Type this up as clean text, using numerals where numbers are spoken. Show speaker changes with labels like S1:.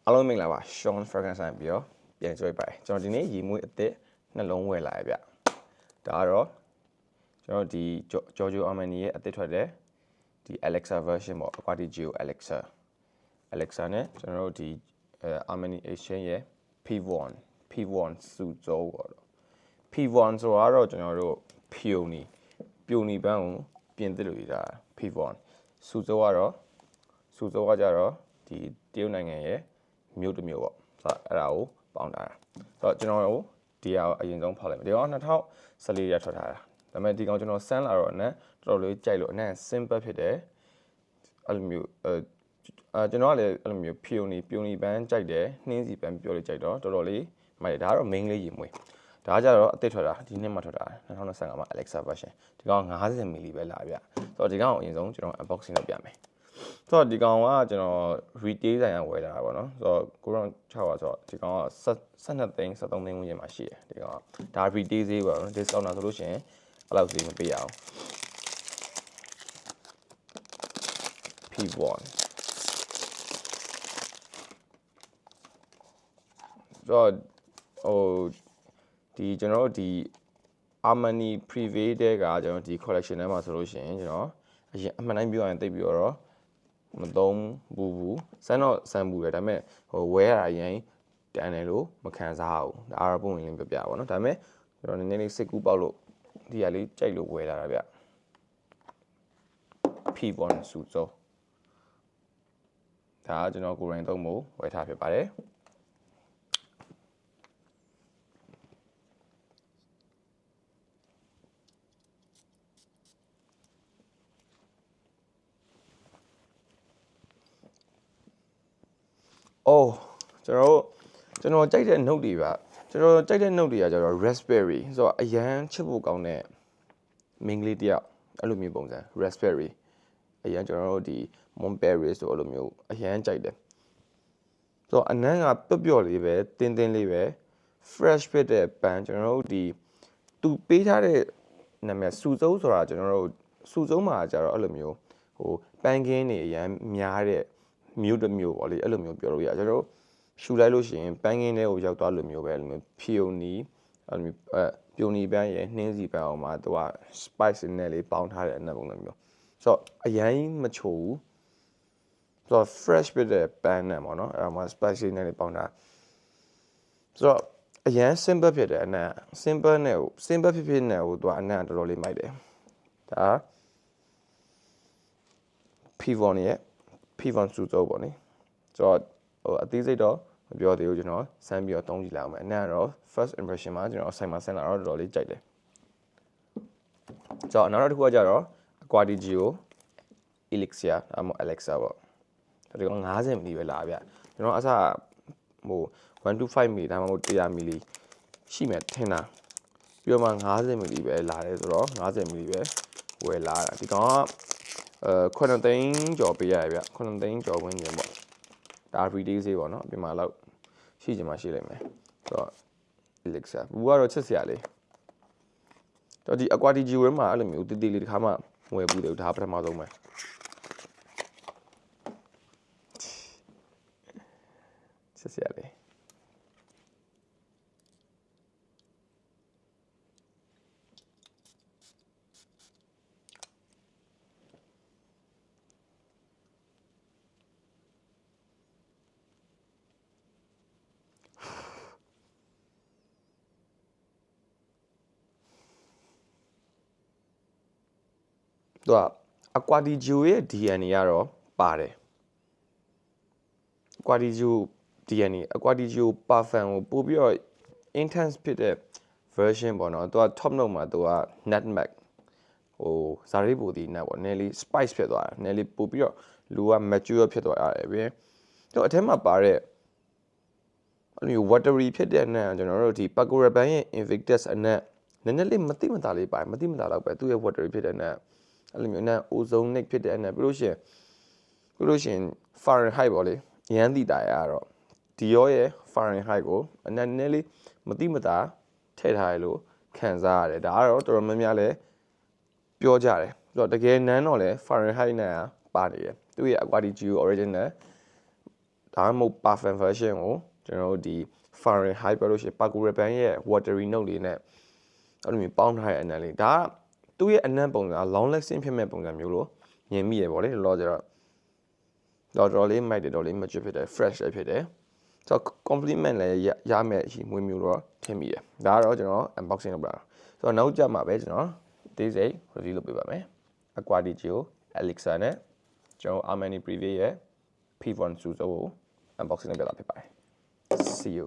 S1: အားလုံးမင်္ဂလာပါ Sean Frankenstein ပြီးတော့ပြန်ကြွေးပါတယ်ကျွန်တော်ဒီနေ့ရေမွေးအသစ်နှလုံးဝယ်လာရဗျဒါကတော့ကျွန်တော်ဒီ Giorgio Armani ရဲ့အသစ်ထွက်တဲ့ဒီ Alexa version ပေါ့ Aquatigio Alexa နဲ့ကျွန်တော်တို့ဒီArmani Exchange ရဲ့ P1 စုဇိုးပေါ့ P1 ဆိုတော့ကျွန်တော်တို့ပြိုနီပန်းကိုပြင်သစ်လို့ရေးတာ P1 စုဇိုးကကြတော့ဒီတရုတ်နိုင်ငံရဲ့မြို့တစ်မြို့ပေါ့ဆိုတော့အဲ့ဒါကိုပေါင်းထားတာဆိုတော့ကျွန်တော်တို့ဒီဟာအရင်ဆုံးဖောက်လိုက်မယ်ဒီကောင်2014ရထွက်ထားတာဒါပေမဲ့ဒီကောင်ကျွန်တော်စမ်းလာတော့နဲ့တော်တော်လေးကြိုက်လို့အနက် simple ဖြစ်တယ်အဲ့လိုမျိုးကျွန်တော်ကလည်းအဲ့လိုမျိုးပြိုနီပန်းကြိုက်တယ်နှင်းစီပန်းပြောလေးကြိုက်တော့တော်တော်လေးမိုက်တယ်ဒါကတော့ main လေးရေမွေးဒါကြတော့အသစ်ထွက်တာဒီနှစ်မှထွက်တာ2025မှာ Alexa version ဒီကောင်50 ml ပဲလာဗျဆိုတော့ဒီကောင်ကိုအရင်ဆုံးကျွန်တော် unboxing လုပ်ပြမယ်ဆိုတော့ဒီကောင်ကကျွန်တော် retail ဆိုင်ကဝယ်လာတာပေါ့နော်ဆိုတော့ကိုရော6ပါဆိုတော့ဒီကောင်က12သိန်း13သိန်းဝန်းကျင်မှာရှိတယ်ဒီကောင်ကဒါ retail ဈေးပေါ့နော် discount တာဆိုလို့ရှိရင်အဲ့လောက်ဈေးမပေးရအောင် P1 ဆိုတော့ဒီကျွန်တော်တို့ဒီ Armani Privé တဲ့ကကျွန်တော်ဒီ collection ထဲမှာဆိုလို့ရှိရင်ကျွန်တော်အရင်အမှန်တိုင်းပြောရရင်တိတ်ပြီးတော့မသုံးဘူးစမ်းတော့စမ်းဘူးလေဒါပေမဲ့ဝဲရတာအရင်တန်တယ်လို့မခံစားဘူးဒါအားပုံရင်ပြပြပါတော့ဒါပေမဲ့ကျွန်တော်နည်းနည်းလေးစိတ်ကူးပေါက်လို့ဒီဟာလေးကြိုက်လို့ဝဲလာတာဗျ P1 စုစောဒါကကျွန်တော်ကိုယ်တိုင်သုံးဖို့ဝယ်ထားဖြစ်ပါတယ်ကျွန်တော်ကြိုက်တဲ့ note တွေပါကျွန်တော်ကြိုက်တဲ့ note တွေကကျတော့ raspberry ဆိုတော့အရန်ချစ်ဖို့ကောင်းတဲ့ main လေးတယောက်အဲ့လိုမျိုးပုံစံ raspberry အရန်ကျွန်တော်တို့ဒီ Montberry ဆိုအဲ့လိုမျိုးအရန်ကြိုက်တယ်ဆိုတော့အနမ်းကပျော့လေးပဲတင်းလေးပဲ fresh ဖြစ်တဲ့ပန်းကျွန်တော်တို့ဒီသူပေးထားတဲ့နာမည်စူစုံဆိုတာကျွန်တော်တို့စူစုံမှာကျတော့အဲ့လိုမျိုးပန်းကင်းတွေအရန်များတဲ့မြို့တစ်မြို့ပေါ့လေအဲ့လိုမျိုးပြောလို့ရကျွန်တော်တို့ရှူလိုက်လို့ရှိရင်ပန်းကင်းတွေကိုရောက်သွားလို့မျိုးပဲအဲ့လိုမျိုးဖြိုနီအဲ့လိုမျိုးပြိုနီပန်းရဲ့နှင်းစီပန်းအောင်မှာသူက spice နဲ့လေးပေါင်းထားတဲ့အနက်ပုံစံမျိုးဆိုတော့အရင်မချိုဘူးဆိုတော့ fresh ဖြစ်တဲ့ပန်းနဲ့ပေါ့နော်အဲ့ဒါမှ spicy နဲ့လေးပေါင်းတာဆိုတော့အရင် simple ဖြစ်တယ်အနက် simple ဖြစ်နေဟိုသူကအနက်တော်တော်လေးမိုက်တယ်ဒါ P1 ရဲ့ P1 စုစုံပေါ့နိဆိုတော့အသေးစိတ်တော့မပြောသေးဘူးကျွန်တော်စမ်းပြီးတော့သုံးကြည့်လိုက်အောင်မယ်အနက်ကတော့ first impression မှာကျွန်တော်ဆိုင်မှာဆင်းလာတော့တော်တော်လေးကြိုက်တယ်ဆိုတော့နောက်တစ်ခုကကြတော့ Aquatigio Elixir အမ Alexa ပေါ့ဒါက50 ml ပဲလာဗျကျွန်တော်အစ125 ml ဒါမှမဟုတ်100 ml ရှိမယ်ထင်တာပြီးတော့မှ50 ml ပဲလာတယ်ဆိုတော့50 ml ပဲဝယ်လာတာဒီကောင်က9သိန်းကျော်ပေးရတယ်ဗျ9သိန်းကျော်ဝန်းကျင်ပေါ့ဒါ retail ဈေးပေါ့နော်အပြင်မှာတော့ရှိချင်မှရှိလိမ့်မယ်ဆိုတော့ Elixir ဘူးကတော့ချစ်စရာလေးတော့ဒီ Aquatigio ဝဲမှာအဲ့လိုမျိုးတီလေးတစ်ခါမှဝယ်ဘူးတယ်ဒါပထမဆုံးပဲချစ်စရာလေးသူက Aquatigio ရဲ့ DNA ကတော့ပါတယ် Aquatigio Parfum ကိုပို့ပြီးတော့ intense ဖြစ်တဲ့ version ပေါ့နော်သူက top note မှာသူက nutmeg ဇာရိပူဒီနတ်ပေါ့နည်းလေး spice ဖြစ်သွားတာနည်းလေးပို့ပြီးတော့လူက mature ဖြစ်သွားရတယ်ဗျသူအထက်မှာပါတဲ့အဲ့လို watery ဖြစ်တဲ့နတ်ကျွန်တော်တို့ဒီ Pacoraban ရဲ့ Invictus အနက်နည်းနည်းလေးမတိမတာလေးပါတယ်မတိမတာတော့ပဲသူရဲ့ watery ဖြစ်တဲ့နတ်အဲ့လိုမျိုးနတ် ozonic ဖြစ်တဲ့အနက်ပြီးလို့ရှိရင် Fahrenheit ပေါ့လေရန်တီတာရတော့ Dior ရဲ့ Fahrenheit ကိုအနက်နည်းလေးမတိမတာထည့်ထားရလို့ခံစားရတယ်ဒါကတော့တော်တော်များများလဲပြောကြတယ်ဆိုတော့တကယ်နန်းတော့လဲ Fahrenheit နဲ့ပါနေတယ်သူရဲ့ Aquatigio original ဒါမှမဟုတ် parfum version ကိုကျွန်တော်တို့ဒီ Fahrenheit ပြောလို့ရှိရင် Paco Rabanne ရဲ့ watery note လေးနဲ့အဲ့လိုမျိုးပေါင်းထားတဲ့အနံလေးဒါကသူ့ရဲ့အနံပုံစံ long lasting ဖြစ်မဲ့ပုံစံမျိုးလို့မြင်မိရပေါ့လေလောကျတော့တော်လေးမိုက်တယ်တော်လေး mature ဖြစ်တယ် fresh လည်းဖြစ်တယ်ဆိုတော့ compliment လည်းရမယ်အရှိမွေးမျိုးတော့ထင်မိတယ်ဒါကတော့ကျွန်တော် unboxing လုပ်ပြတာဆိုတော့နောက်ကြမှာပဲကျွန်တော်ဒီစိတ် review လုပ်ပေးပါမယ် Aqua di Gio Elixir နဲ့ကျွန်တော် Armani Privé ရဲ့ P1 Suzo ကို unboxing လုပ်ပြတာဖြစ်ပါတယ် see you